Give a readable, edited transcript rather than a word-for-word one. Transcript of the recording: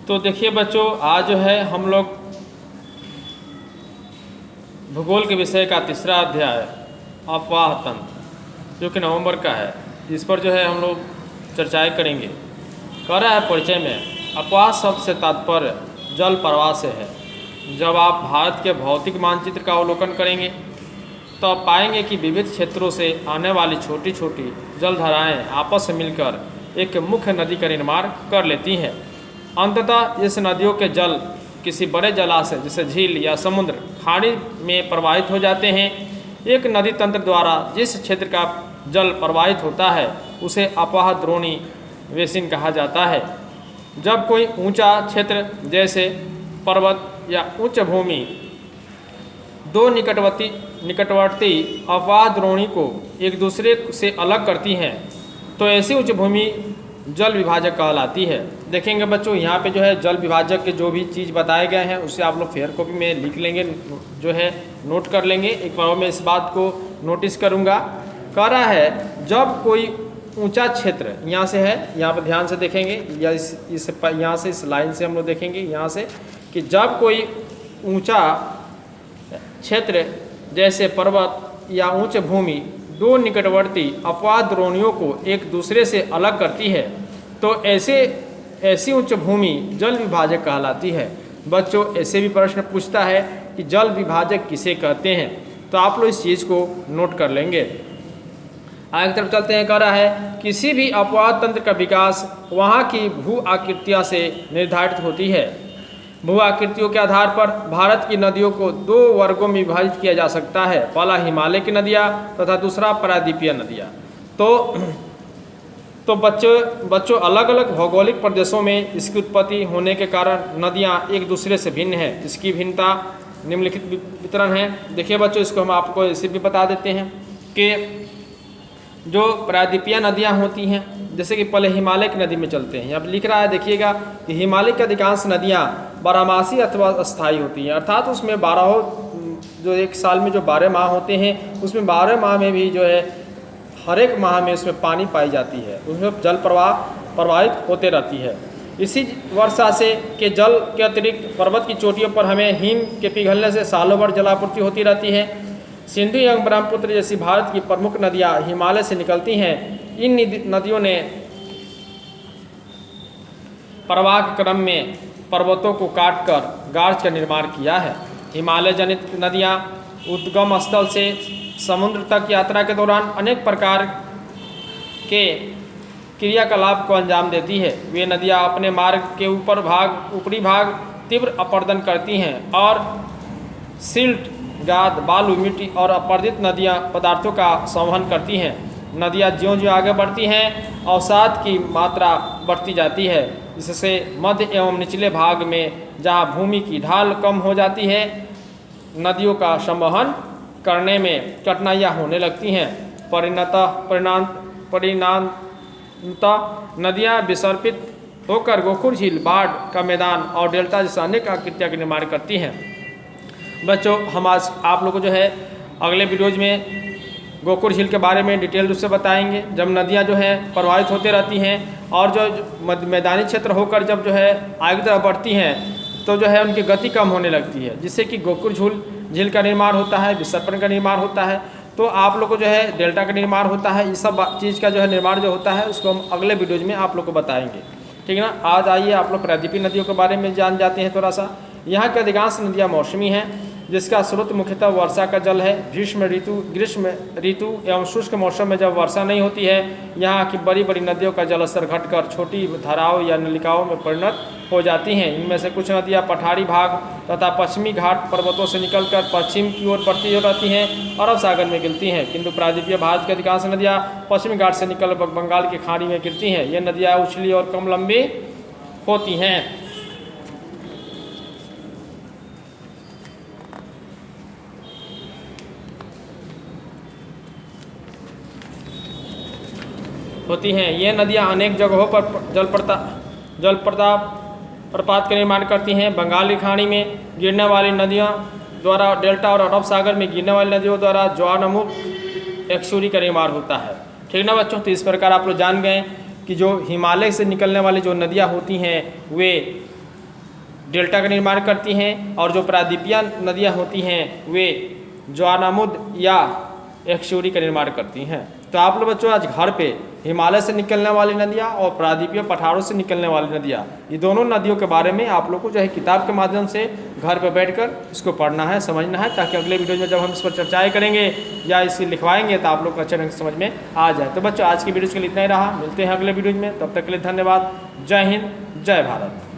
तो देखिए बच्चों, आज जो है हम लोग भूगोल के विषय का तीसरा अध्याय अफवाह तंत्र जो कि नवंबर का है, इस पर जो है हम लोग चर्चाएं करेंगे। कह रहा है परिचय में, अफवाह शब्द से तात्पर्य जल प्रवाह से है। जब आप भारत के भौतिक मानचित्र का अवलोकन करेंगे तो आप पाएंगे कि विविध क्षेत्रों से आने वाली छोटी छोटी जलधाराएं आपस में मिलकर एक मुख्य नदी का निर्माण कर लेती हैं। अंततः इस नदियों के जल किसी बड़े जलाशय जैसे झील या समुद्र खाड़ी में प्रवाहित हो जाते हैं। एक नदी तंत्र द्वारा जिस क्षेत्र का जल प्रवाहित होता है उसे अफवाह द्रोणी बेसिन कहा जाता है। जब कोई ऊंचा क्षेत्र जैसे पर्वत या उच्च भूमि दो निकटवर्ती अफवाह द्रोणी को एक दूसरे से अलग करती हैं तो ऐसी उच्च भूमि जल विभाजक कहलाती है। देखेंगे बच्चों, यहाँ पे जो है जल विभाजक के जो भी चीज़ बताए गए हैं उसे आप लोग फेयर कॉपी में लिख लेंगे, जो है नोट कर लेंगे। एक बार मैं इस बात को नोटिस करूँगा। कह रहा है जब कोई ऊंचा क्षेत्र यहाँ से है, यहाँ पर ध्यान से देखेंगे या यहाँ से इस लाइन से हम लोग देखेंगे यहाँ से कि जब कोई ऊंचा क्षेत्र जैसे पर्वत या उच्च भूमि दो निकटवर्ती अफवाह द्रोणियों को एक दूसरे से अलग करती है तो ऐसी उच्च भूमि जल विभाजक कहलाती है। बच्चों, ऐसे भी प्रश्न पूछता है कि जल विभाजक किसे कहते हैं, तो आप लोग इस चीज़ को नोट कर लेंगे। आगे की तरफ चलते हैं। कह रहा है किसी भी अफवाह तंत्र का विकास वहाँ की भू आकृतियाँ से निर्धारित होती है। भू आकृतियों के आधार पर भारत की नदियों को दो वर्गों में विभाजित किया जा सकता है। पहला हिमालय की नदियाँ तथा दूसरा प्रायद्वीपीय नदियाँ। तो बच्चों अलग अलग भौगोलिक प्रदेशों में इसकी उत्पत्ति होने के कारण नदियाँ एक दूसरे से भिन्न है। इसकी भिन्नता निम्नलिखित वितरण है। देखिए बच्चों, इसको हम आपको इसे भी बता देते हैं कि जो प्रायद्वीपीय नदियाँ होती हैं, जैसे कि पहले हिमालय की नदी में चलते हैं। यहाँ पर लिख रहा है, देखिएगा कि हिमालय की अधिकांश नदियाँ बारहमासी अथवा अस्थायी होती हैं, अर्थात उसमें 12 जो एक साल में जो 12 माह होते हैं उसमें 12 माह में भी जो है हर एक माह में उसमें पानी पाई जाती है, उसमें जल प्रवाह प्रवाहित होते रहती है। इसी वर्षा से के जल के अतिरिक्त पर्वत की चोटियों पर हमें हिम के पिघलने से सालों भर जलापूर्ति होती रहती है। सिंधु एवं ब्रह्मपुत्र जैसी भारत की प्रमुख नदियाँ हिमालय से निकलती हैं। इन नदियों ने प्रवाह के क्रम में पर्वतों को काटकर गार्ज का निर्माण किया है। हिमालय जनित नदियाँ उद्गम स्थल से समुद्र तक यात्रा के दौरान अनेक प्रकार के क्रियाकलाप को अंजाम देती है। वे नदियाँ अपने मार्ग के ऊपरी भाग तीव्र अपरदन करती हैं और सिल्ट, गाद, बालू, मिट्टी और अपरदित नदियाँ पदार्थों का संवहन करती हैं। नदियाँ ज्यों-ज्यों आगे बढ़ती हैं अवसाद की मात्रा बढ़ती जाती है। इससे मध्य एवं निचले भाग में जहाँ भूमि की ढाल कम हो जाती है नदियों का संवहन करने में कठिनाइयाँ होने लगती हैं। परिणामतः नदियाँ विसर्पित होकर गोखुर झील, बाढ़ का मैदान और डेल्टा जैसे अनेक आकृतियाँ का निर्माण करती हैं। बच्चों, हम आज आप लोगों को जो है अगले वीडियोज में गोखुर झील के बारे में डिटेल रूप से बताएंगे। जब नदियाँ जो है प्रवाहित होते रहती हैं और जो मैदानी क्षेत्र होकर जब जो है आगे तरफ बढ़ती हैं तो जो है उनकी गति कम होने लगती है, जिससे कि गोखुर झील का निर्माण होता है, विसर्पण का निर्माण होता है। तो आप लोग को जो है डेल्टा का निर्माण होता है। इस सब चीज़ का जो है निर्माण जो होता है उसको हम अगले वीडियोज में आप लोग को बताएंगे, ठीक है ना। आज आइए आप लोग प्रायद्वीपीय नदियों के बारे में जान जाते हैं थोड़ा सा। यहाँ की अधिकांश नदियाँ मौसमी हैं, जिसका स्रोत मुख्यतः वर्षा का जल है। ग्रीष्म ऋतु एवं शुष्क मौसम में जब वर्षा नहीं होती है यहाँ की बड़ी बड़ी नदियों का जलस्तर घटकर छोटी धाराओं या नलिकाओं में परिणत हो जाती हैं। इनमें से कुछ नदियाँ पठारी भाग तथा पश्चिमी घाट पर्वतों से निकलकर पश्चिम की ओर बढ़ती रहती हैं और अरब सागर में गिरती हैं, किंतु प्रायद्वीपीय भारत की अधिकांश नदियाँ पश्चिमी घाट से निकल बंगाल की खाड़ी में गिरती हैं। ये नदियाँ उछली और कम लंबी होती हैं। ये नदियाँ अनेक जगहों पर प्रपात का निर्माण करती हैं। बंगाल की खाड़ी में गिरने वाली नदियों द्वारा डेल्टा और अरब सागर में गिरने वाली नदियों द्वारा ज्वारनमुख एक्सूरी का निर्माण होता है, ठीक ना बच्चों। तो इस प्रकार आप लोग जान गए कि जो हिमालय से निकलने वाली जो नदियाँ होती हैं वे डेल्टा का निर्माण करती हैं, और जो प्रायद्वीपीय नदियाँ होती हैं वे ज्वारनामुद या एक्शूरी का निर्माण करती हैं। तो आप लोग बच्चों आज घर पे हिमालय से निकलने वाली नदियाँ और प्रायद्वीपीय पठारों से निकलने वाली नदियाँ, ये दोनों नदियों के बारे में आप लोग को जो है किताब के माध्यम से घर पे बैठकर इसको पढ़ना है, समझना है, ताकि अगले वीडियो में जब हम इस पर चर्चाएँ करेंगे या इसे लिखवाएंगे तो आप लोग को अच्छे ढंग से समझ में आ जाए। तो बच्चों आज की वीडियो के लिए इतना ही रहा, मिलते हैं अगले वीडियो में, तब तक के लिए धन्यवाद। जय हिंद, जय भारत।